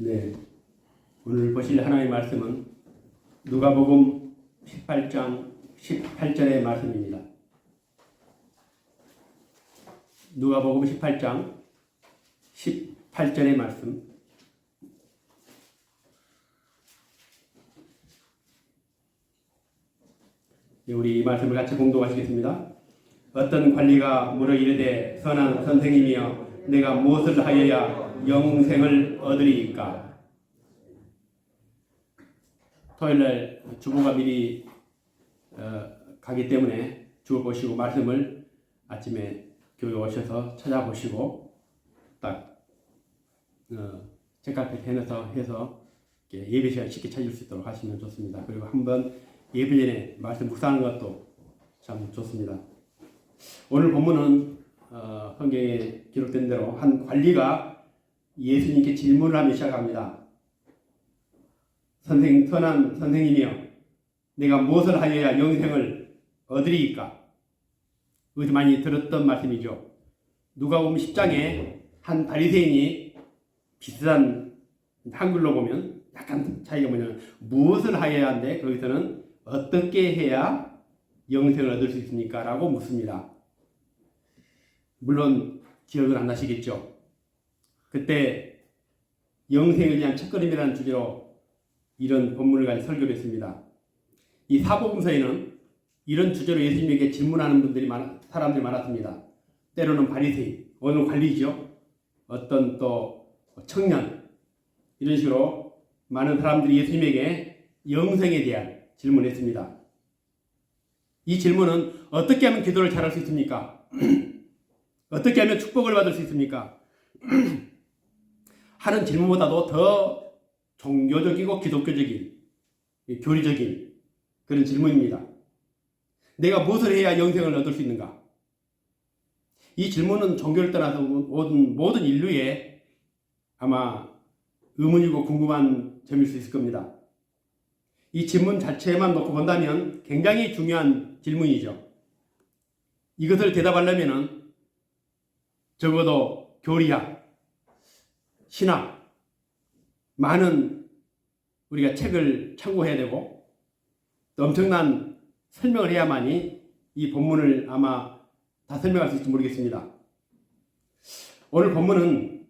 네, 오늘 보실 하나님의 말씀은 누가복음 18장 18절의 말씀입니다. 누가복음 18장 18절의 말씀. 우리 이 말씀을 같이 공독하시겠습니다. 어떤 관리가 물어 이르되 선한 선생님이여 내가 무엇을 하여야 영생을 얻으리이까. 토요일날 주부가 미리 가기 때문에 주어 보시고 말씀을 아침에 교회 오셔서 찾아보시고 딱 책갈피 해서 예배 시간 쉽게 찾을 수 있도록 하시면 좋습니다. 그리고 한번 예배 전에 말씀 묵상하는 것도 참 좋습니다. 오늘 본문은 성경에 기록된 대로 한 관리가 예수님께 질문을 하며 시작합니다. 선한 선생님이여 내가 무엇을 하여야 영생을 얻으리이까. 어디서 많이 들었던 말씀이죠. 누가복음 10장에 한 바리새인이 비슷한 한글로 보면 약간 차이가 뭐냐면 무엇을 하여야 하는데 거기서는 어떻게 해야 영생을 얻을 수 있습니까? 라고 묻습니다. 물론 기억은 안 나시겠죠. 그때 영생에 대한 첫걸음이라는 주제로 이런 본문을 가지고 설교를 했습니다. 이 사복음서에는 이런 주제로 예수님에게 질문하는 사람들이 많았습니다. 때로는 바리새인, 어느 관리죠. 어떤 또 청년, 이런 식으로 많은 사람들이 예수님에게 영생에 대한 질문을 했습니다. 이 질문은 어떻게 하면 기도를 잘할 수 있습니까? 어떻게 하면 축복을 받을 수 있습니까? 하는 질문보다도 더 종교적이고 기독교적인, 교리적인 그런 질문입니다. 내가 무엇을 해야 영생을 얻을 수 있는가? 이 질문은 종교를 떠나서 모든 인류의 아마 의문이고 궁금한 점일 수 있을 겁니다. 이 질문 자체만 놓고 본다면 굉장히 중요한 질문이죠. 이것을 대답하려면 적어도 교리학, 신학, 많은 우리가 책을 참고해야 되고 또 엄청난 설명을 해야만이 이 본문을 아마 다 설명할 수 있을지 모르겠습니다. 오늘 본문은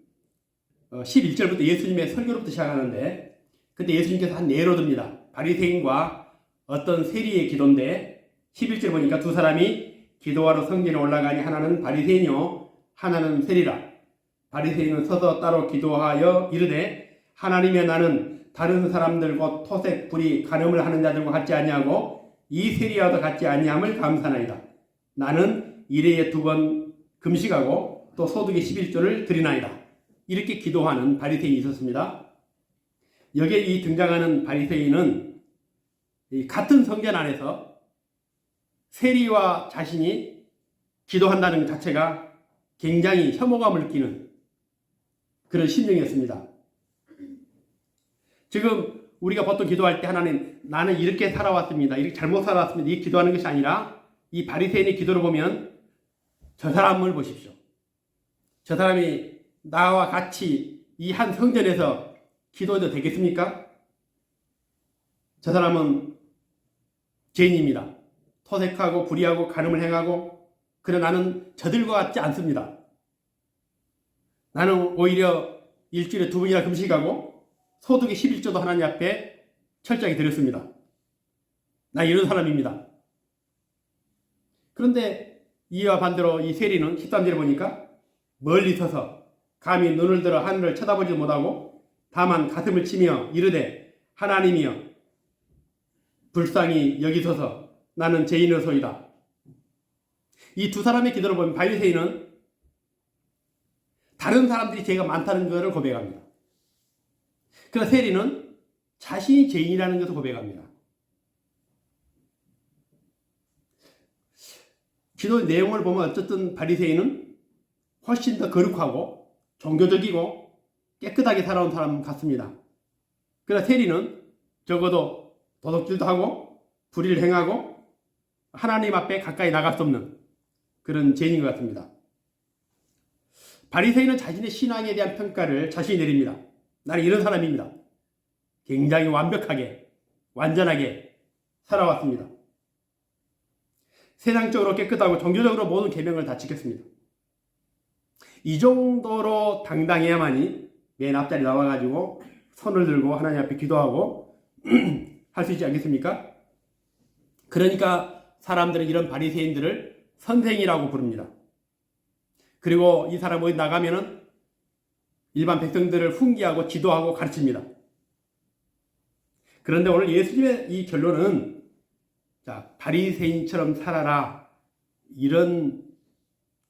11절부터 예수님의 설교로부터 시작하는데 그때 예수님께서 한 예로 듭니다. 바리새인과 어떤 세리의 기도인데 11절 보니까 두 사람이 기도하러 성전에 올라가니 하나는 바리새인이요 하나는 세리라. 바리새인은 서서 따로 기도하여 이르되 하나님의 나는 다른 사람들 곧 토색 불이 간음을 하는 자들과 같지 아니하고 이 세리와도 같지 아니함을 감사나이다. 나는 일회에 2번 금식하고 또 소득의 11조를 드리나이다. 이렇게 기도하는 바리새인이 있었습니다. 여기에 이 등장하는 바리새인은 같은 성전 안에서 세리와 자신이 기도한다는 것 자체가 굉장히 혐오감을 느끼는 그런 심정이었습니다. 지금 우리가 보통 기도할 때 하나님 나는 이렇게 살아왔습니다. 이렇게 잘못 살아왔습니다. 이렇게 기도하는 것이 아니라 이 바리새인의 기도를 보면 저 사람을 보십시오. 저 사람이 나와 같이 이 한 성전에서 기도해도 되겠습니까? 저 사람은 죄인입니다. 토색하고 불의하고 간음을 행하고 그러나 나는 저들과 같지 않습니다. 나는 오히려 일주일에 2번이나 금식하고 소득의 11조도 하나님 앞에 철저하게 드렸습니다. 나 이런 사람입니다. 그런데 이와 반대로 이 세리는 13절에 보니까 멀리 서서 감히 눈을 들어 하늘을 쳐다보지 못하고 다만 가슴을 치며 이르되 하나님이여 불쌍히 여기소서 나는 죄인이소이다. 이 두 사람의 기도를 보면 바리새인은 다른 사람들이 죄가 많다는 것을 고백합니다. 그러나 세리는 자신이 죄인이라는 것을 고백합니다. 기도 내용을 보면 어쨌든 바리새인은 훨씬 더 거룩하고 종교적이고 깨끗하게 살아온 사람 같습니다. 그러나 세리는 적어도 도둑질도 하고 불의를 행하고 하나님 앞에 가까이 나갈 수 없는 그런 죄인인 것 같습니다. 바리새인은 자신의 신앙에 대한 평가를 자신이 내립니다. 나는 이런 사람입니다. 굉장히 완벽하게, 완전하게 살아왔습니다. 세상적으로 깨끗하고 종교적으로 모든 계명을 다 지켰습니다. 이 정도로 당당해야만이 맨 앞자리 나와가지고 손을 들고 하나님 앞에 기도하고 할 수 있지 않겠습니까? 그러니까 사람들은 이런 바리새인들을 선생이라고 부릅니다. 그리고 이 사람 어디 나가면은 일반 백성들을 훈계하고 지도하고 가르칩니다. 그런데 오늘 예수님의 이 결론은 자, 바리새인처럼 살아라 이런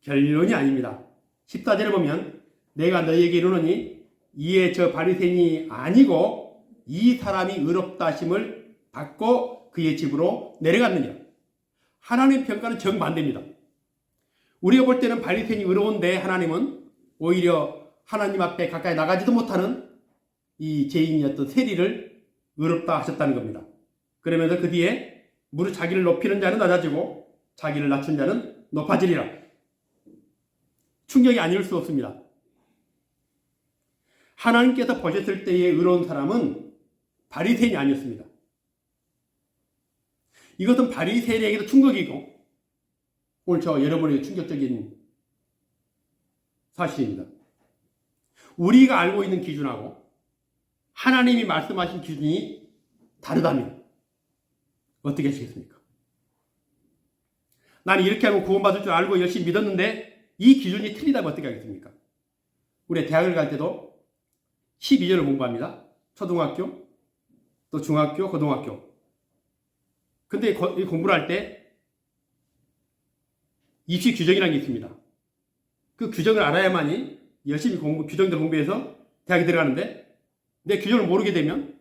결론이 아닙니다. 14절에 보면 내가 너희에게 이르노니 이에 저 바리새인이 아니고 이 사람이 의롭다 하심을 받고 그의 집으로 내려갔느니라. 하나님의 평가는 정반대입니다. 우리가 볼 때는 바리새인이 의로운데 하나님은 오히려 하나님 앞에 가까이 나가지도 못하는 이 죄인이었던 세리를 의롭다 하셨다는 겁니다. 그러면서 그 뒤에 무릇 자기를 높이는 자는 낮아지고 자기를 낮춘 자는 높아지리라. 충격이 아닐 수 없습니다. 하나님께서 보셨을 때의 의로운 사람은 바리새인이 아니었습니다. 이것은 바리새인에게도 충격이고 오늘 저 여러분에게 충격적인 사실입니다. 우리가 알고 있는 기준하고 하나님이 말씀하신 기준이 다르다면 어떻게 하시겠습니까? 나는 이렇게 하면 구원받을 줄 알고 열심히 믿었는데 이 기준이 틀리다면 어떻게 하겠습니까? 우리 대학을 갈 때도 12절을 공부합니다. 초등학교, 또 중학교, 고등학교. 근데 이 공부를 할 때 입시 규정이라는 게 있습니다. 그 규정을 알아야만이 열심히 규정대로 공부해서 대학에 들어가는데 내 규정을 모르게 되면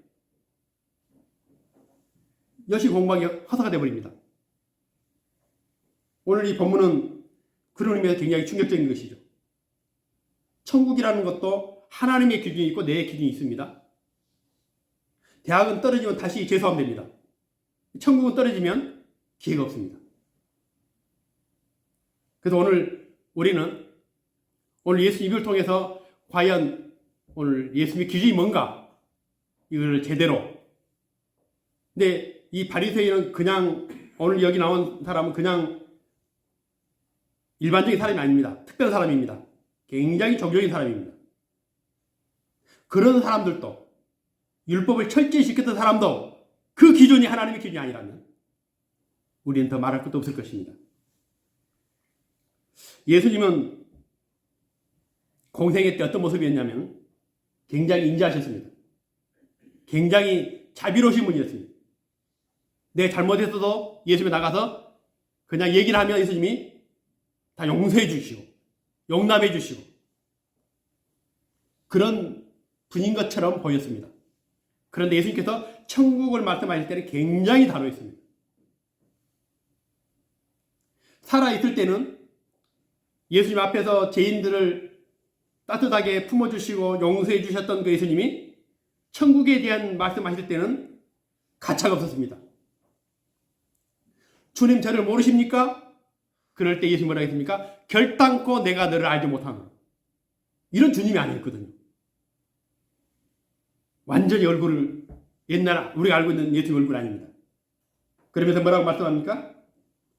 열심히 공부하기 허사가 되어버립니다. 오늘 이 본문은 그런 의미에서 굉장히 충격적인 것이죠. 천국이라는 것도 하나님의 기준이 있고 내 기준이 있습니다. 대학은 떨어지면 다시 재수하면 됩니다. 천국은 떨어지면 기회가 없습니다. 그래서 우리는 오늘 예수 이걸 통해서 과연 오늘 예수님의 기준이 뭔가 이걸 제대로. 근데 이 바리새인은 그냥 오늘 여기 나온 사람은 그냥 일반적인 사람이 아닙니다. 특별한 사람입니다. 굉장히 종교적인 사람입니다. 그런 사람들도 율법을 철저히 지켰던 사람도 그 기준이 하나님의 기준이 아니라면 우리는 더 말할 것도 없을 것입니다. 예수님은 공생애 때 어떤 모습이었냐면 굉장히 인자하셨습니다. 굉장히 자비로우신 분이었습니다. 내 잘못했어도 예수님이 나가서 그냥 얘기를 하면 예수님이 다 용서해 주시고 용납해 주시고 그런 분인 것처럼 보였습니다. 그런데 예수님께서 천국을 말씀하실 때는 굉장히 단호했습니다. 살아있을 때는 예수님 앞에서 죄인들을 따뜻하게 품어주시고 용서해 주셨던 그 예수님이 천국에 대한 말씀하실 때는 가차가 없었습니다. 주님 저를 모르십니까? 그럴 때 예수님 뭐라고 했습니까? 결단코 내가 너를 알지 못하노라. 이런 주님이 아니었거든요. 완전히 얼굴을 옛날 우리가 알고 있는 예수님 얼굴 아닙니다. 그러면서 뭐라고 말씀합니까?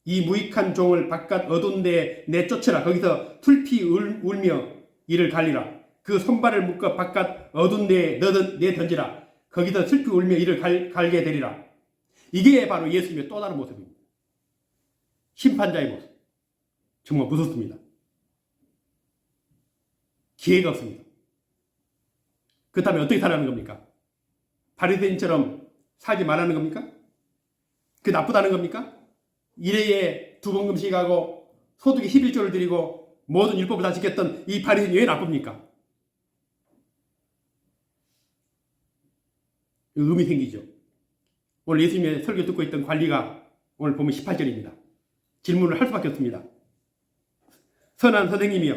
이 무익한 종을 바깥 어두운 데에 내쫓으라. 거기서 풀피 울며 이를 갈리라. 그 손발을 묶어 바깥 어두운 데에 내던지라. 거기서 슬피 울며 이를 갈게 되리라. 이게 바로 예수님의 또 다른 모습입니다. 심판자의 모습. 정말 무섭습니다. 기회가 없습니다. 그렇다면 어떻게 살아가는 겁니까? 바리새인처럼 살지 말라는 겁니까? 그 나쁘다는 겁니까? 일회에 2번 금식하고 소득에 11조를 드리고 모든 율법을 다 지켰던 이 바리새인이 왜 나쁩니까? 의미 생기죠. 오늘 예수님의 설교 듣고 있던 관리가 오늘 보면 18절입니다. 질문을 할 수밖에 없습니다. 선한 선생님이여,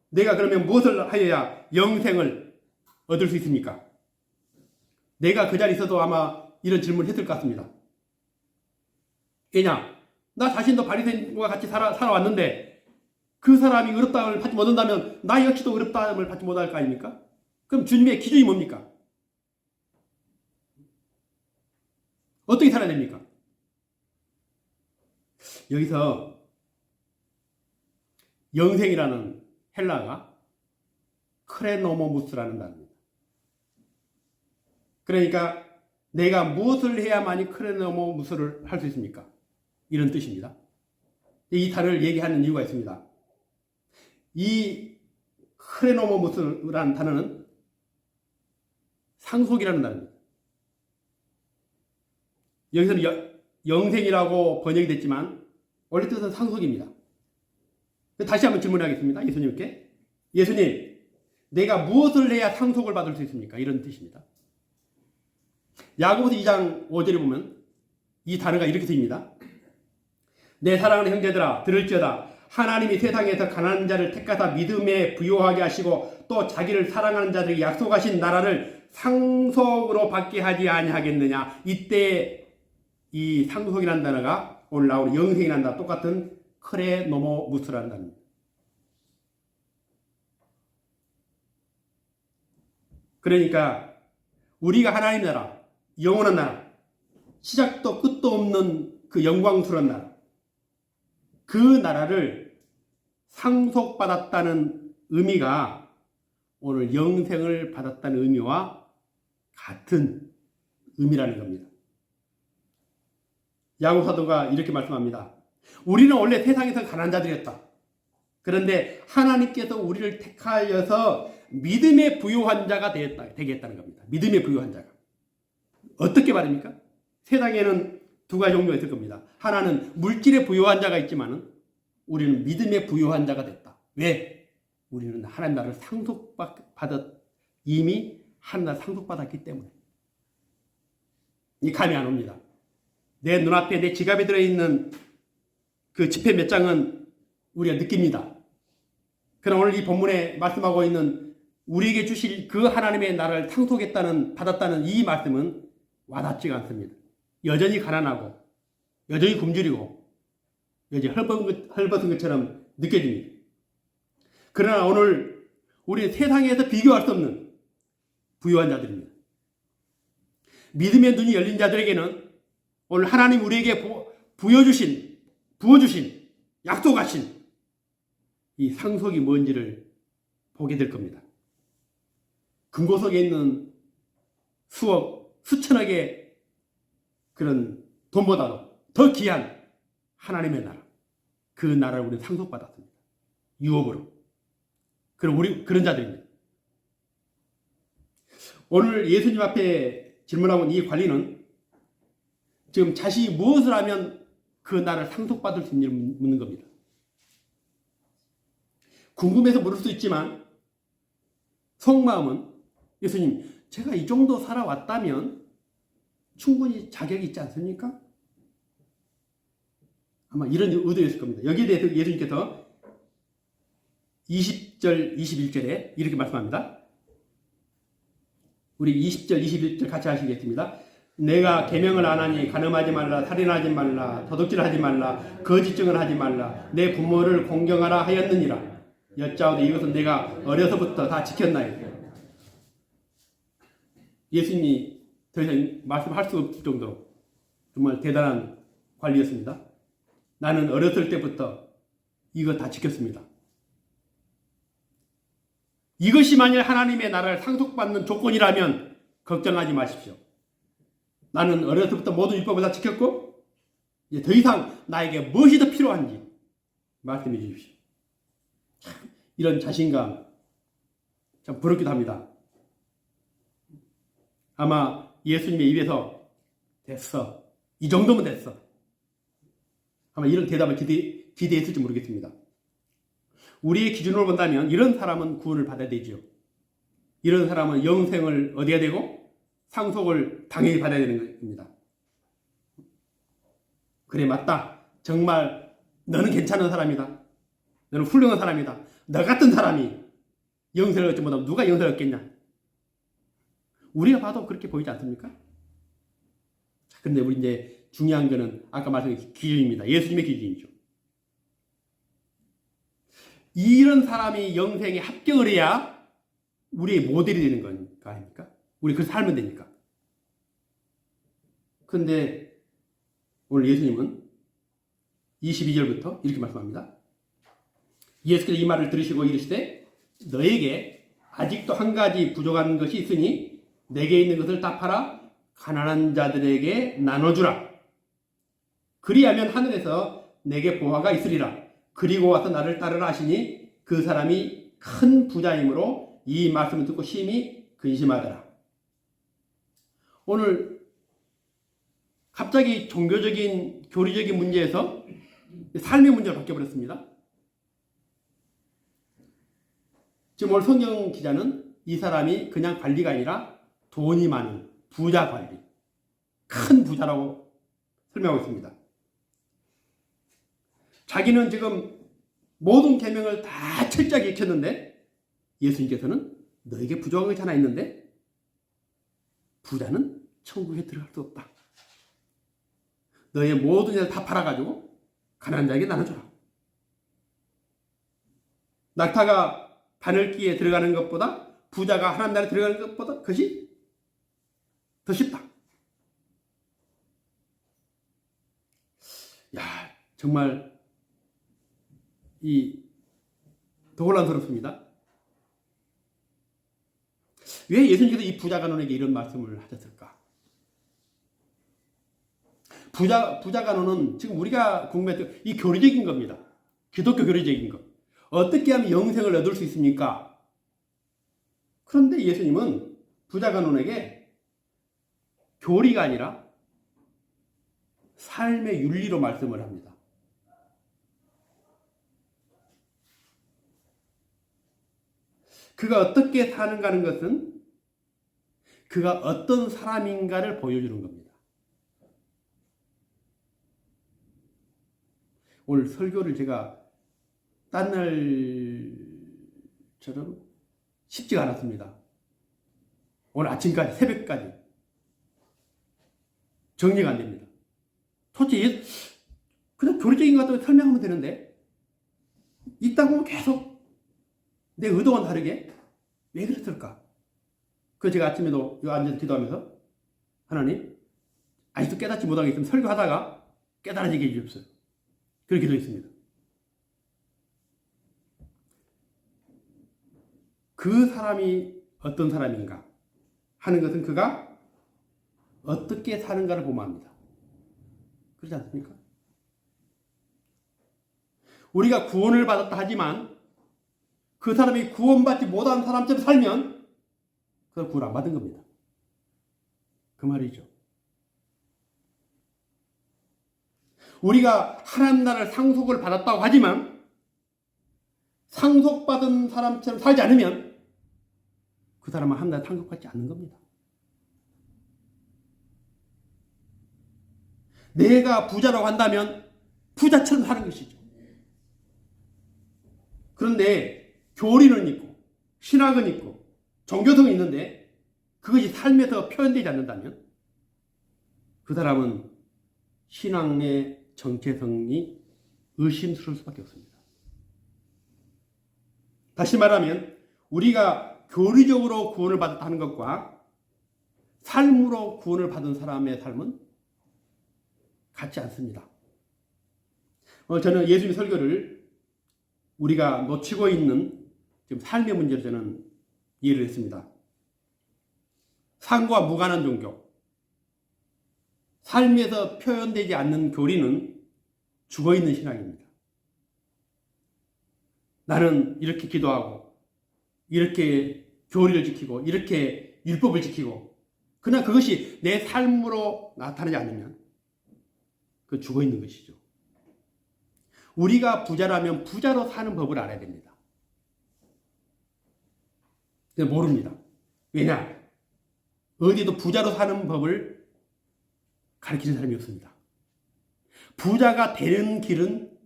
내가 그러면 무엇을 하여야 영생을 얻을 수 있습니까? 내가 그 자리에 있어도 아마 이런 질문을 했을 것 같습니다. 왜냐? 나 자신도 바리새인과 같이 살아왔는데 그 사람이 의롭다함을 받지 못한다면 나 역시도 의롭다함을 받지 못할 거 아닙니까? 그럼 주님의 기준이 뭡니까? 어떻게 살아야 됩니까? 여기서 영생이라는 헬라가 크레노모무스라는 단어입니다. 그러니까 내가 무엇을 해야만이 크레노모무스를 할 수 있습니까? 이런 뜻입니다. 이 단어를 얘기하는 이유가 있습니다. 이 크레노모무스라는 단어는 상속이라는 단어입니다. 여기서는 영생이라고 번역이 됐지만 원래 뜻은 상속입니다. 다시 한번 질문하겠습니다. 예수님께. 예수님, 내가 무엇을 해야 상속을 받을 수 있습니까? 이런 뜻입니다. 야고보서 2장 5절에 보면 이 단어가 이렇게 쓰입니다. 내 사랑하는 형제들아 들을지어다. 하나님이 세상에서 가난한 자를 택하사 믿음에 부요하게 하시고 또 자기를 사랑하는 자들에게 약속하신 나라를 상속으로 받게 하지 아니하겠느냐. 이때 이 상속이라는 단어가 오늘 나오는 영생이라는 단어 똑같은 크레노모무스라는 단어입니다. 그러니까 우리가 하나님 나라, 영원한 나라, 시작도 끝도 없는 그 영광스러운 나라, 그 나라를 상속받았다는 의미가 오늘 영생을 받았다는 의미와 같은 의미라는 겁니다. 야고보 사도가 이렇게 말씀합니다. 우리는 원래 세상에서 가난한 자들이었다. 그런데 하나님께서 우리를 택하여서 믿음의 부요한 자가 되겠다는 겁니다. 믿음의 부요한 자가. 어떻게 말입니까? 세상에는 두 가지 종류가 있을 겁니다. 하나는 물질의 부요한 자가 있지만 우리는 믿음의 부요한 자가 됐다. 왜? 우리는 하나님 나라를 이미 하나님 나라를 상속받았기 때문에. 이 감이 안 옵니다. 내 눈앞에 내 지갑에 들어있는 그 지폐 몇 장은 우리가 느낍니다. 그러나 오늘 이 본문에 말씀하고 있는 우리에게 주실 그 하나님의 나라를 받았다는 이 말씀은 와닿지가 않습니다. 여전히 가난하고 여전히 굶주리고 여전히 헐벗은 것처럼 느껴집니다. 그러나 오늘 우리 세상에서 비교할 수 없는 부유한 자들입니다. 믿음의 눈이 열린 자들에게는 오늘 하나님 우리에게 부어주신, 약속하신 이 상속이 뭔지를 보게 될 겁니다. 금고석에 있는 수억, 수천억의 그런 돈보다도 더 귀한 하나님의 나라, 그 나라를 우리는 상속받았습니다. 유업으로. 그럼 우리 그런 자들입니다. 오늘 예수님 앞에 질문하고 있는 이 관리는 지금 자신이 무엇을 하면 그 나라를 상속받을 수 있는지 묻는 겁니다. 궁금해서 물을 수 있지만 속마음은 예수님, 제가 이 정도 살아왔다면 충분히 자격이 있지 않습니까? 아마 이런 의도였을 겁니다. 여기에 대해서 예수님께서 20절, 21절에 이렇게 말씀합니다. 우리 20절, 21절 같이 하시겠습니다. 내가 계명을 안 하니 간음하지 말라, 살인하지 말라, 도둑질하지 말라, 거짓 증언하지 말라, 내 부모를 공경하라 하였느니라. 여짜오되 이것은 내가 어려서부터 다 지켰나이다. 예수님이 더 이상 말씀할 수 없을 정도로 정말 대단한 관리였습니다. 나는 어렸을 때부터 이거 다 지켰습니다. 이것이 만일 하나님의 나라를 상속받는 조건이라면 걱정하지 마십시오. 나는 어렸을 때부터 모든 율법을 다 지켰고 이제 더 이상 나에게 무엇이 더 필요한지 말씀해 주십시오. 이런 자신감 참 부럽기도 합니다. 아마 예수님의 입에서 됐어, 이 정도면 됐어, 아마 이런 대답을 기대했을지 모르겠습니다. 우리의 기준으로 본다면 이런 사람은 구원을 받아야 되죠. 이런 사람은 영생을 얻어야 되고 상속을 당연히 받아야 되는 겁니다. 그래, 맞다. 정말 너는 괜찮은 사람이다. 너는 훌륭한 사람이다. 너 같은 사람이 영생을 얻지 못하면 누가 영생을 얻겠냐? 우리가 봐도 그렇게 보이지 않습니까? 그런데 우리 이제 중요한 거는 아까 말씀드린 기준입니다. 예수님의 기준이죠. 이런 사람이 영생에 합격을 해야 우리의 모델이 되는 거니까 아닙니까? 우리 그렇게 살면 되니까. 그런데 오늘 예수님은 22절부터 이렇게 말씀합니다. 예수께서 이 말을 들으시고 이르시되 너에게 아직도 한 가지 부족한 것이 있으니 내게 있는 것을 다 팔아 가난한 자들에게 나눠주라. 그리하면 하늘에서 내게 보화가 있으리라. 그리고 와서 나를 따르라 하시니 그 사람이 큰 부자이므로 이 말씀을 듣고 심히 근심하더라. 오늘 갑자기 종교적인 교리적인 문제에서 삶의 문제로 바뀌어버렸습니다. 지금 오늘 성경 기자는 이 사람이 그냥 관리가 아니라 돈이 많은 부자 관리, 큰 부자라고 설명하고 있습니다. 자기는 지금 모든 계명을 다 철저하게 익혔는데 예수님께서는 너에게 부족한 것이 하나 있는데 부자는 천국에 들어갈 수 없다. 너의 모든 것을 다 팔아가지고 가난한 자에게 나눠줘라. 낙타가 바늘기에 들어가는 것보다 부자가 하나님 나라에 들어가는 것보다 그것이 더 쉽다. 야, 정말 더 혼란스럽습니다. 왜 예수님께서 이 부자 간원에게 이런 말씀을 하셨을까? 부자 간원은 지금 우리가 궁금했던 이 교리적인 겁니다. 기독교 교리적인 것. 어떻게 하면 영생을 얻을 수 있습니까? 그런데 예수님은 부자 간원에게 교리가 아니라 삶의 윤리로 말씀을 합니다. 그가 어떻게 사는가 하는 것은 그가 어떤 사람인가를 보여주는 겁니다. 오늘 설교를 제가 딴 날처럼 쉽지가 않았습니다. 오늘 아침까지, 새벽까지 정리가 안 됩니다. 솔직히 그냥 교리적인 것 같다고 설명하면 되는데 읽다 보면 계속 내 의도와는 다르게 왜 그랬을까? 그래서 제가 아침에도 여기 앉아서 기도하면서 하나님 아직도 깨닫지 못하게 있으면 설교하다가 깨달아지게 해주십시오. 그렇게 기도했습니다. 그 사람이 어떤 사람인가 하는 것은 그가 어떻게 사는가를 보면 합니다. 그렇지 않습니까? 우리가 구원을 받았다 하지만 그 사람이 구원받지 못한 사람처럼 살면 그걸 구원 안 받은 겁니다. 그 말이죠. 우리가 하나님 나라를 상속을 받았다고 하지만 상속받은 사람처럼 살지 않으면 그 사람은 하나님 나라 상속받지 않는 겁니다. 내가 부자라고 한다면 부자처럼 사는 것이죠. 그런데 교리는 있고 신학은 있고 종교성은 있는데 그것이 삶에서 표현되지 않는다면 그 사람은 신앙의 정체성이 의심스러울 수밖에 없습니다. 다시 말하면 우리가 교리적으로 구원을 받았다는 것과 삶으로 구원을 받은 사람의 삶은 같지 않습니다. 저는 예수님 설교를 우리가 놓치고 있는 지금 삶의 문제를 저는 이해를 했습니다. 상과 무관한 종교, 삶에서 표현되지 않는 교리는 죽어있는 신앙입니다. 나는 이렇게 기도하고 이렇게 교리를 지키고 이렇게 율법을 지키고 그러나 그것이 내 삶으로 나타나지 않으면 그 죽어있는 것이죠. 우리가 부자라면 부자로 사는 법을 알아야 됩니다. 근데 모릅니다. 왜냐? 어디도 부자로 사는 법을 가르치는 사람이 없습니다. 부자가 되는 길은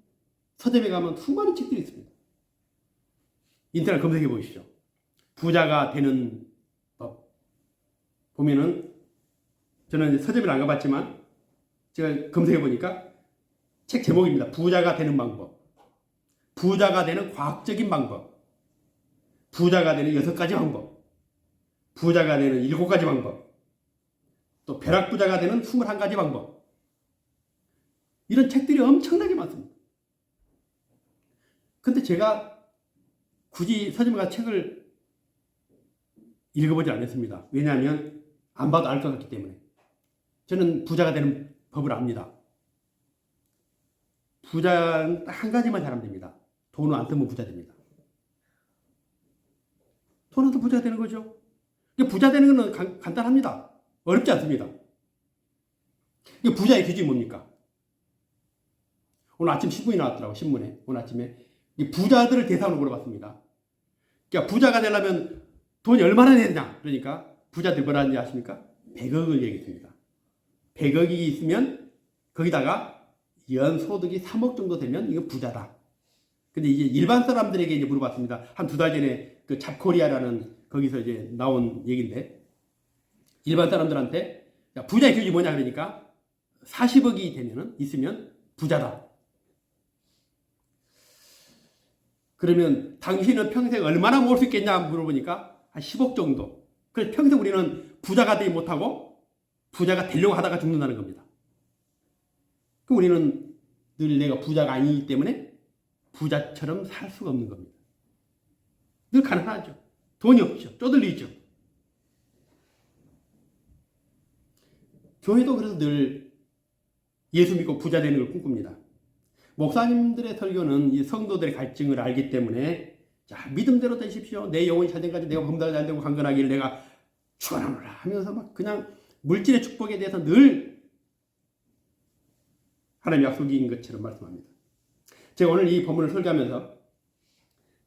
서점에 가면 수많은 책들이 있습니다. 인터넷 검색해 보시죠. 부자가 되는 법. 보면은 저는 서점을 안 가봤지만 제가 검색해 보니까 책 제목입니다. 부자가 되는 방법. 부자가 되는 과학적인 방법. 부자가 되는 6가지 방법. 부자가 되는 7가지 방법, 또 벼락부자가 되는 21가지 방법, 이런 책들이 엄청나게 많습니다. 근데 제가 굳이 서점가 책을 읽어보지 않았습니다. 왜냐하면 안 봐도 알 것 같기 때문에. 저는 부자가 되는 법을 압니다. 부자는 딱 한 가지만 잘하면 됩니다. 돈을 안 쓰면 부자 됩니다. 돈 안 쓰면 부자가 되는 거죠. 부자 되는 것은 간단합니다. 어렵지 않습니다. 부자의 기준이 뭡니까? 오늘 아침 신문이 나왔더라고요. 신문에. 오늘 아침에 부자들을 대상으로 물어봤습니다. 그러니까 부자가 되려면 돈이 얼마나 되느냐. 그러니까 부자들이 뭐라 하는지 아십니까? 100억을 얘기했습니다. 100억이 있으면 거기다가 연소득이 3억 정도 되면 이거 부자다. 근데 이제 일반 사람들에게 이제 물어봤습니다. 한 2달 전에 그 잡코리아라는 거기서 이제 나온 얘기인데, 일반 사람들한테 부자의 기준이 뭐냐 그러니까 40억이 되면은 있으면 부자다. 그러면 당신은 평생 얼마나 모을 수 있겠냐 물어보니까 한 10억 정도. 그래서 평생 우리는 부자가 되지 못하고 부자가 되려고 하다가 죽는다는 겁니다. 그럼 우리는 늘 내가 부자가 아니기 때문에 부자처럼 살 수가 없는 겁니다. 늘 가난하죠. 돈이 없죠. 쪼들리죠. 교회도 그래서 늘 예수 믿고 부자 되는 걸 꿈꿉니다. 목사님들의 설교는 이 성도들의 갈증을 알기 때문에, 자, 믿음대로 되십시오. 내 영혼이 잘 된까지 내가 범사가 잘 되고 강건하기를 내가 축원하노라 하면서 막 그냥 물질의 축복에 대해서 늘 하나님의 약속인 것처럼 말씀합니다. 제가 오늘 이 본문을 설교하면서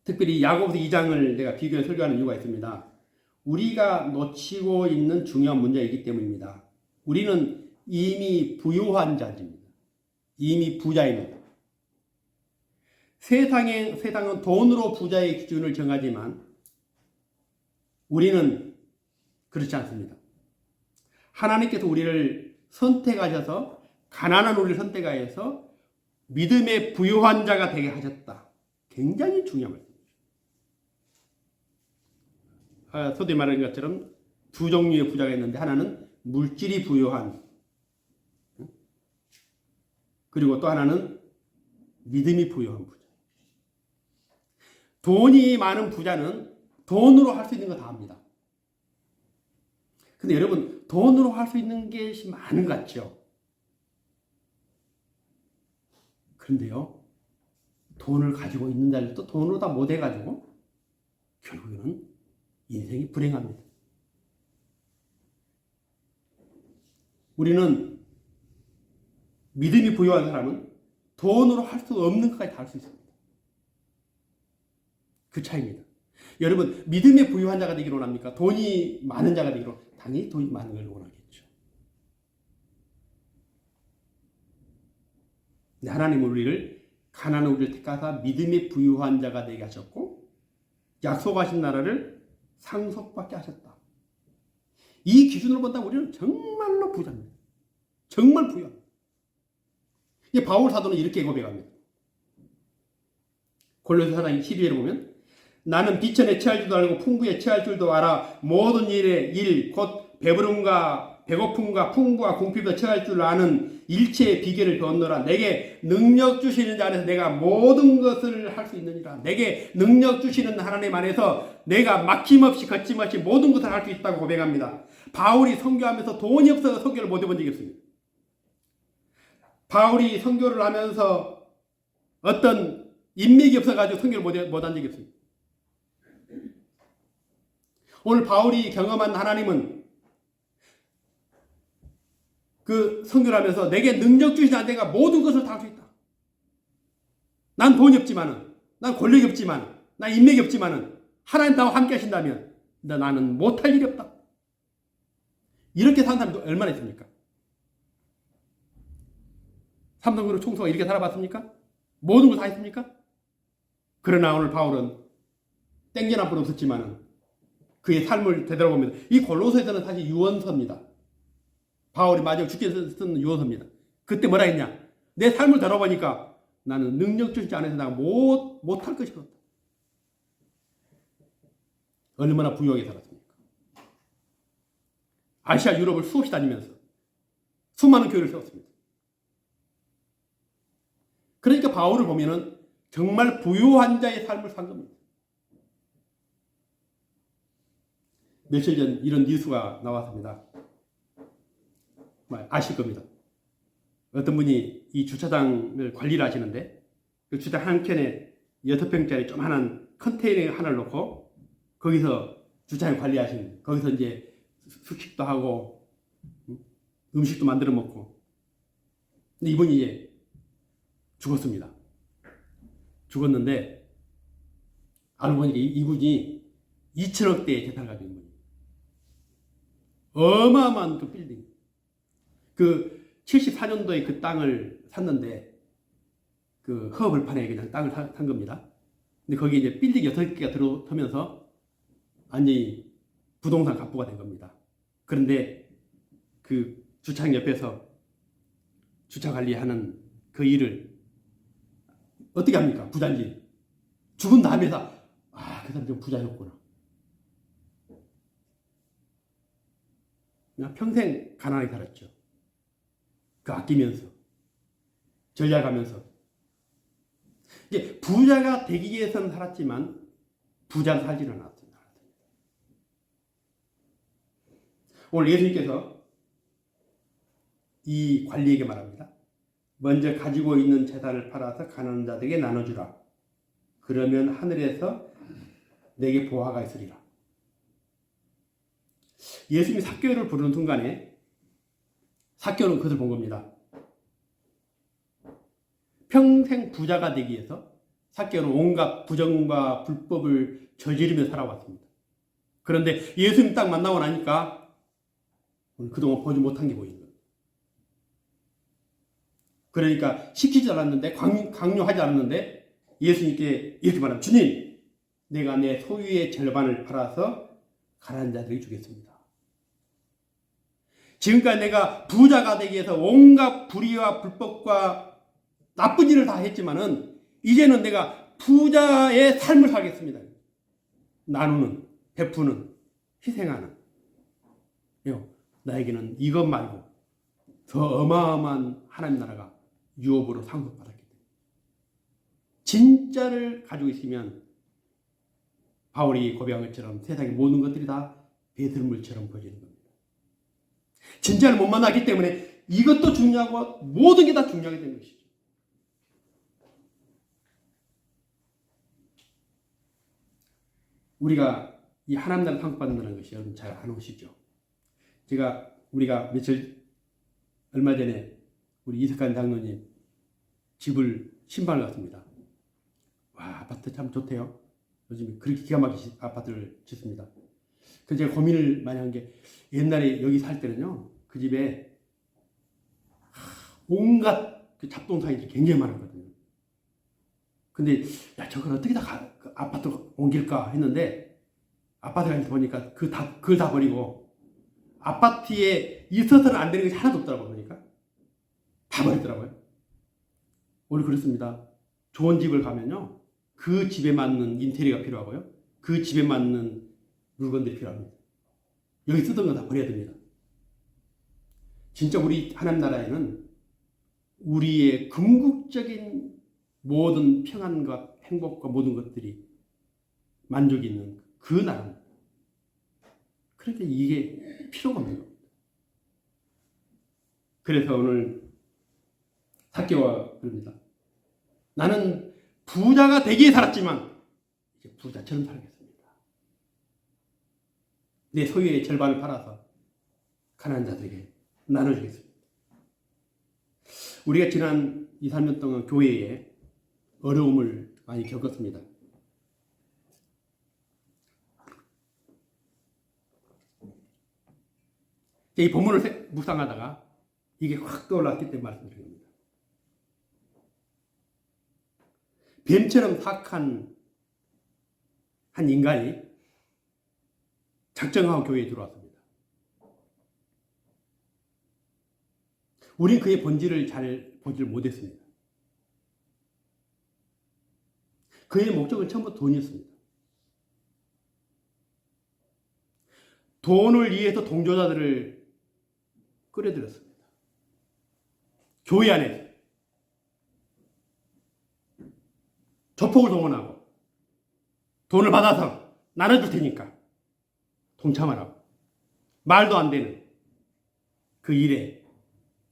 특별히 야고보서 2장을 내가 비교해 설교하는 이유가 있습니다. 우리가 놓치고 있는 중요한 문제이기 때문입니다. 우리는 이미 부유한 자입니다. 이미 부자입니다. 세상은 돈으로 부자의 기준을 정하지만 우리는 그렇지 않습니다. 하나님께서 우리를 선택하셔서, 가난한 우리를 선택하여서 믿음의 부유한 자가 되게 하셨다. 굉장히 중요한 말씀이죠. 소위 말하는 것처럼 두 종류의 부자가 있는데, 하나는 물질이 부유한, 그리고 또 하나는 믿음이 부유한 부자. 돈이 많은 부자는 돈으로 할 수 있는 거 다 합니다. 근데 여러분, 돈으로 할 수 있는 게 많은 것 같죠? 그런데요, 돈을 가지고 있는 자들도 돈으로 다 못 해가지고 결국에는 인생이 불행합니다. 우리는 믿음이 부유한 사람은 돈으로 할 수 없는 것까지 다 할 수 있습니다. 그 차이입니다. 여러분, 믿음의 부유한 자가 되기를 원합니까? 돈이 많은 자가 되기를 당연히 돈이 많은 걸 원하겠죠. 하나님은 우리를, 가난한 우리를 택하사 믿음의 부유한 자가 되게 하셨고 약속하신 나라를 상속받게 하셨다. 이 기준으로 본다면 우리는 정말로 부자입니다. 정말 부유합니다. 바울 사도는 이렇게 고백합니다. 골로새 4장 12절에 보면, 나는 비천에 취할 줄도 알고 풍부에 취할 줄도 알아 모든 일에 곧 배부름과 배고픔과 풍부와 궁핍에 처할 줄 아는 일체의 비결을 배웠노라. 내게 능력 주시는 자 안에서 내가 모든 것을 할 수 있느니라. 내게 능력 주시는 하나님 안에서 내가 막힘없이 거침없이 모든 것을 할 수 있다고 고백합니다. 바울이 선교하면서 돈이 없어서 선교를 못 해본 적이 없습니다. 바울이 선교를 하면서 어떤 인맥이 없어가지고 선교를 못한 적이 없습니다. 오늘 바울이 경험한 하나님은 그 선교를 하면서 내게 능력 주시는 내가 모든 것을 다 할 수 있다. 난 돈이 없지만은, 난 권력이 없지만은, 난 인맥이 없지만은 하나님 나와 함께 하신다면 나는 못할 일이 없다. 이렇게 사는 사람도 얼마나 있습니까? 삼성그룹 총수가 이렇게 살아봤습니까? 모든 걸 다 했습니까? 그러나 오늘 바울은 땡전 한 번 없었지만은 그의 삶을 되돌아보면, 이 골로새서는 사실 유언서입니다. 바울이 마지막 죽기 전에 쓴 유언서입니다. 그때 뭐라 했냐? 내 삶을 돌아보니까 나는 능력 주시지 않아서 내가 못할 것이 없다. 얼마나 부유하게 살았습니까? 아시아, 유럽을 수없이 다니면서 수많은 교회를 세웠습니다. 그러니까 바울을 보면은 정말 부유한 자의 삶을 산 겁니다. 며칠 전 이런 뉴스가 나왔습니다. 아실 겁니다. 어떤 분이 이 주차장을 관리를 하시는데 그 주차장 한켠에 6평짜리 조그마한 컨테이너 하나를 놓고 거기서 주차장 관리하시는, 거기서 이제 숙식도 하고 음식도 만들어 먹고. 근데 이분이 이제 죽었습니다. 죽었는데 알고 보니까 이분이 2천억대의 재산을 가지고 있는 분이에요. 어마어마한 그 빌딩. 그 74년도에 그 땅을 샀는데 그 허허벌판에 그냥 땅을 산 겁니다. 근데 거기에 이제 빌딩 6개가 들어서면서 완전히 부동산 갑부가 된 겁니다. 그런데 그 주차장 옆에서 주차 관리하는 그 일을 어떻게 합니까? 부자인지. 죽은 다음에서 그 사람 좀 부자였구나. 그냥 평생 가난하게 살았죠. 그 아끼면서 전략하면서 이제 부자가 되기 위해서는 살았지만 부자는 살지는 않았습니다. 오늘 예수님께서 이 관리에게 말합니다. 먼저 가지고 있는 재산을 팔아서 가난한 자들에게 나눠주라. 그러면 하늘에서 내게 보화가 있으리라. 예수님이 삭개오를 부르는 순간에 삭개오는 그것을 본 겁니다. 평생 부자가 되기 위해서 삭개오는 온갖 부정과 불법을 저지르며 살아왔습니다. 그런데 예수님 딱 만나고 나니까 그동안 보지 못한 게 보이는 거예요. 그러니까 시키지 않았는데, 강요하지 않았는데 예수님께 이렇게 말합니다. 주님, 내가 내 소유의 절반을 팔아서 가난한 자들에게 주겠습니다. 지금까지 내가 부자가 되기 위해서 온갖 불의와 불법과 나쁜 일을 다 했지만은 이제는 내가 부자의 삶을 살겠습니다. 나누는, 베푸는, 희생하는. 나에게는 이것 말고 더 어마어마한 하나님 나라가 유업으로 상속받았기 때문에 진짜를 가지고 있으면 바울이 고백한 것처럼 세상의 모든 것들이 다 배설물처럼 보이는 겁니다. 진짜를 못 만나기 때문에 이것도 중요하고 모든 게 다 중요하게 되는 것이죠. 우리가 이 하나님 나라 상속받는다는 것이 여러분 잘 아시죠? 우리가 얼마 전에 우리 이석환 장로님 집을 신방을 갔습니다. 와, 아파트 참 좋대요. 요즘 그렇게 기가 막히게 아파트를 짓습니다. 그래서 제가 고민을 많이 한 게, 옛날에 여기 살 때는요, 그 집에 온갖 그 잡동사니들이 굉장히 많았거든요. 근데 저걸 어떻게 다 그 아파트로 옮길까 했는데, 아파트에 가서 보니까 그걸 다 버리고 아파트에 있어서는 안 되는 것이 하나도 없더라고요. 그러니까 다 버리더라고요. 오늘 그렇습니다. 좋은 집을 가면요, 그 집에 맞는 인테리어가 필요하고요, 그 집에 맞는 물건들이 필요합니다. 여기 쓰던 건 다 버려야 됩니다. 진짜 우리 하나님 나라에는 우리의 궁극적인 모든 평안과 행복과 모든 것들이 만족이 있는 그 나라입니다. 그런데 이게 필요가 없는 겁니다. 그래서 오늘 삭개오가 그럽니다. 나는 부자가 되기에 살았지만 이제 부자처럼 살겠습니다. 내 소유의 절반을 팔아서 가난한 자들에게 나눠주겠습니다. 우리가 지난 2, 3년 동안 교회에 어려움을 많이 겪었습니다. 이 본문을 묵상하다가 이게 확 떠올랐기 때문에 말씀드린 겁니다. 뱀처럼 사악한 한 인간이 작정하고 교회에 들어왔습니다. 우린 그의 본질을 잘 보지를 못했습니다. 그의 목적은 처음부터 돈이었습니다. 돈을 위해서 동조자들을 끌어들였습니다. 교회 안에서 조폭을 동원하고 돈을 받아서 나눠줄 테니까 동참하라고. 말도 안 되는 그 일에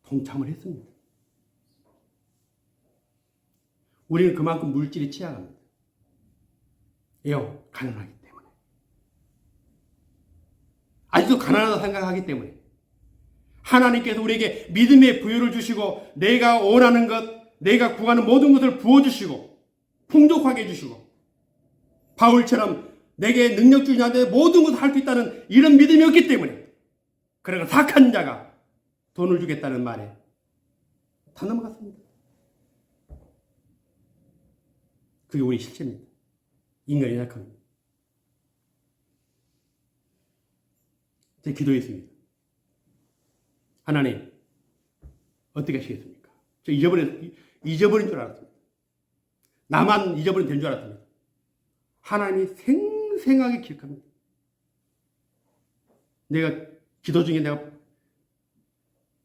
동참을 했습니다. 우리는 그만큼 물질이 취약합니다. 왜요? 가난하기 때문에. 아직도 가난하다고 생각하기 때문에. 하나님께서 우리에게 믿음의 부여를 주시고 내가 원하는 것, 내가 구하는 모든 것을 부어주시고 풍족하게 해주시고 바울처럼 내게 능력 주신 자한테 모든 것을 할 수 있다는 이런 믿음이 없기 때문에 그러나 착한 자가 돈을 주겠다는 말에 다 넘어갔습니다. 그게 우리 실체입니다. 인간의 약함입니다. 제 기도했습니다. 하나님, 어떻게 하시겠습니까? 저 잊어버린 줄 알았습니다. 나만 잊어버린 된 줄 알았습니다. 하나님이 생생하게 기억합니다. 내가 기도 중에 내가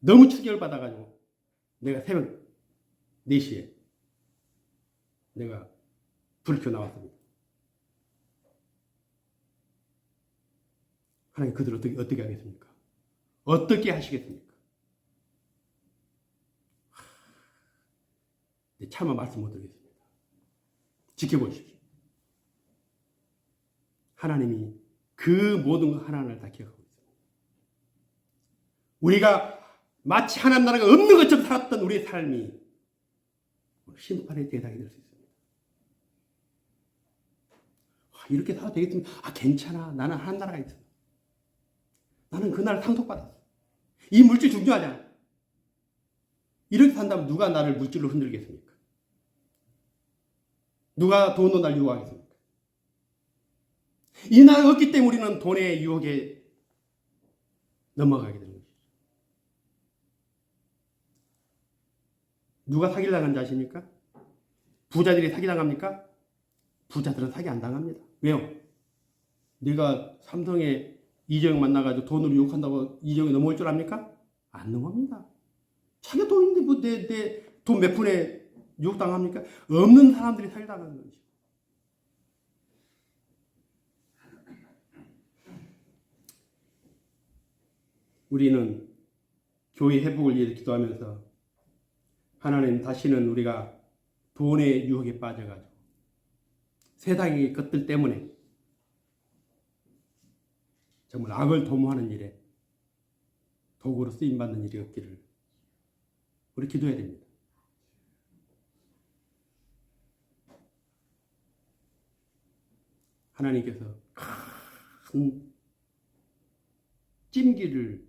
너무 충격을 받아가지고 내가 새벽 4시에 내가 불을 켜 나왔습니다. 하나님 그들을 어떻게 하겠습니까? 어떻게 하시겠습니까? 차마 말씀 못 드리겠습니다. 지켜보십시오. 하나님이 그 모든 것 하나하나를 다 기억하고 있습니다. 우리가 마치 하나님 나라가 없는 것처럼 살았던 우리의 삶이 심판의 대상이 될 수 있습니다. 이렇게 살아도 되겠습니까? 괜찮아. 나는 하나님 나라가 있어. 나는 그날 상속받았어. 이 물질 중요하잖아. 이렇게 산다면 누가 나를 물질로 흔들겠습니까? 누가 돈으로 날 유혹하겠습니까? 이 나라가 없기 때문에 우리는 돈의 유혹에 넘어가게 되는 것이죠. 누가 사기를 당한 줄 아십니까? 부자들이 사기당합니까? 부자들은 사기 안 당합니다. 왜요? 네가 삼성의 이재용 만나가지고 돈으로 유혹한다고 이재용이 넘어올 줄 압니까? 안 넘어갑니다. 자기 돈인데 뭐 내 돈 몇 푼에 유혹당합니까? 없는 사람들이 사기당하는 거죠. 우리는 교회 회복을 위해서 기도하면서 하나님 다시는 우리가 돈의 유혹에 빠져가지고 세상의 것들 때문에 정말 악을 도모하는 일에 도구로 쓰임받는 일이 없기를 우리 기도해야 됩니다. 하나님께서 큰 찜기를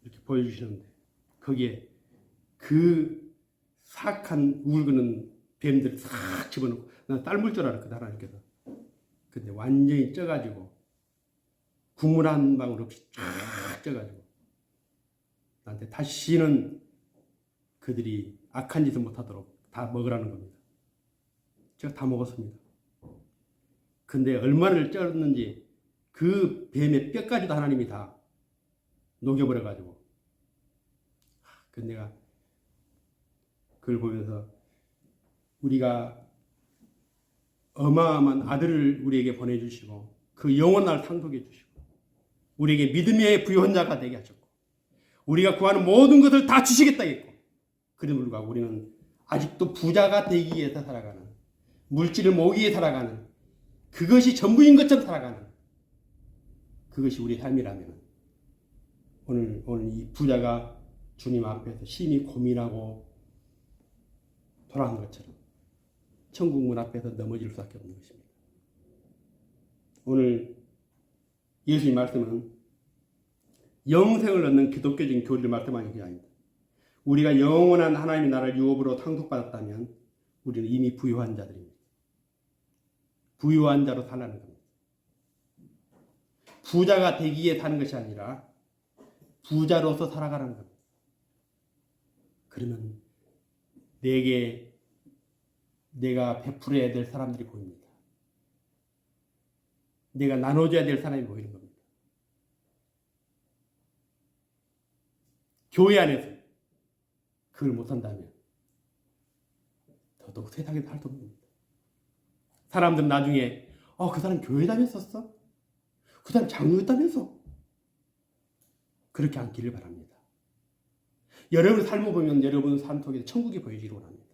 이렇게 보여주시는데 거기에 그 사악한 울그는 뱀들을 싹 집어넣고 난 삶을 줄 알았거든 하나님께서. 근데 완전히 쪄가지고 국물 한 방울 없이 쫙 쪄가지고 나한테 다시는 그들이 악한 짓을 못하도록 다 먹으라는 겁니다. 제가 다 먹었습니다. 근데 얼마를 쪘는지 그 뱀의 뼈까지도 하나님이 다 녹여버려가지고 근데 내가 그걸 보면서 우리가 어마어마한 아들을 우리에게 보내주시고 그 영원한 상속해 주시고 우리에게 믿음의 부유한 자가 되게 하셨고 우리가 구하는 모든 것을 다 주시겠다 했고 그럼에도 불구하고 우리는 아직도 부자가 되기 위해서 살아가는 물질을 모으기 위해 살아가는 그것이 전부인 것처럼 살아가는 그것이 우리의 삶이라면 오늘 이 부자가 주님 앞에서 심히 고민하고 돌아간 것처럼 천국 문 앞에서 넘어질 수밖에 없는 것입니다. 오늘 예수님 말씀은 영생을 얻는 기독교적인 교리를 말씀하는 게 아닙니다. 우리가 영원한 하나님의 나라를 유업으로 상속받았다면 우리는 이미 부유한 자들입니다. 부유한 자로 살라는 겁니다. 부자가 되기 위해 사는 것이 아니라 부자로서 살아가라는 겁니다. 그러면 내가 베풀어야 될 사람들이 보입니다. 내가 나눠줘야 될 사람이 보이는 겁니다. 교회 안에서 그걸 못한다면 더더욱 세상에서 할 수 없습니다. 사람들은 나중에 그 사람 교회 다녔었어? 그 사람 장로였다면서? 그렇게 않기를 바랍니다. 여러분의 삶을 보면 여러분 삶 속에서 천국이 보여지기 원합니다.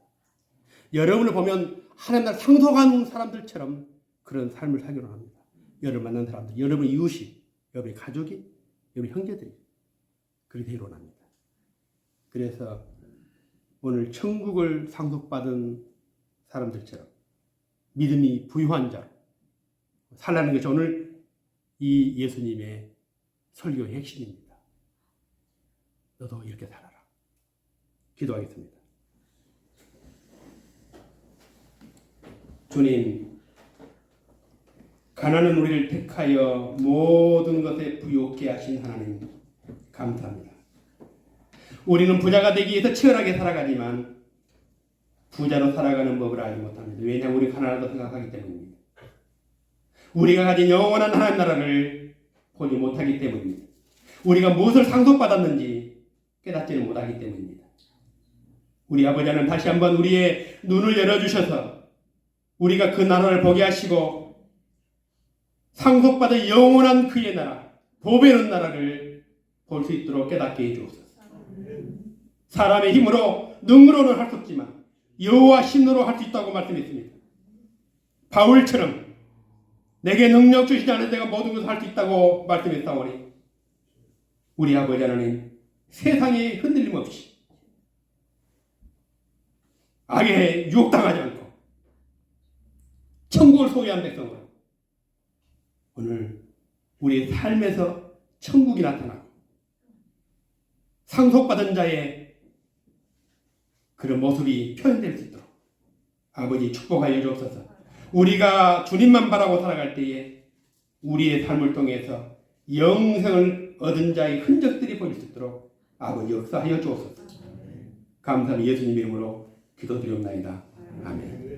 여러분을 보면 하나님 나라 상속한 사람들처럼 그런 삶을 살기로 합니다. 여러분 만난 사람들, 여러분 이웃이, 여러분의 가족이, 여러분 형제들이 그렇게 되기로 합니다. 그래서 오늘 천국을 상속받은 사람들처럼 믿음이 부유한 자로 살라는 것이 오늘 이 예수님의 설교의 핵심입니다. 너도 이렇게 살아라. 기도하겠습니다. 주님, 가난한 우리를 택하여 모든 것에 부유케 하신 하나님 감사합니다. 우리는 부자가 되기 위해서 치열하게 살아가지만 부자로 살아가는 법을 알지 못합니다. 왜냐하면 우리 가난하다고 생각하기 때문입니다. 우리가 가진 영원한 하나님 나라를 보지 못하기 때문입니다. 우리가 무엇을 상속받았는지 깨닫지는 못하기 때문입니다. 우리 아버지 하나님 다시 한번 우리의 눈을 열어주셔서 우리가 그 나라를 보게 하시고 상속받은 영원한 그의 나라, 보배로운 나라를 볼 수 있도록 깨닫게 해주옵소서. 사람의 힘으로 능으로는 할 수 없지만 여호와 힘으로 할 수 있다고 말씀했습니다. 바울처럼 내게 능력 주시지 않은 내가 모든 것을 할 수 있다고 말씀했사오니 우리 아버지 하나님 세상에 흔들림 없이 악에 유혹당하지 않고 천국을 소유한 백성으로 오늘 우리의 삶에서 천국이 나타나고 상속받은 자의 그런 모습이 표현될 수 있도록 아버지 축복하여 주옵소서. 우리가 주님만 바라고 살아갈 때에 우리의 삶을 통해서 영생을 얻은 자의 흔적들이 보일 수 있도록 아버지 역사하여 주옵소서. 감사는 예수님 이름으로 기도드리옵나이다. 아멘.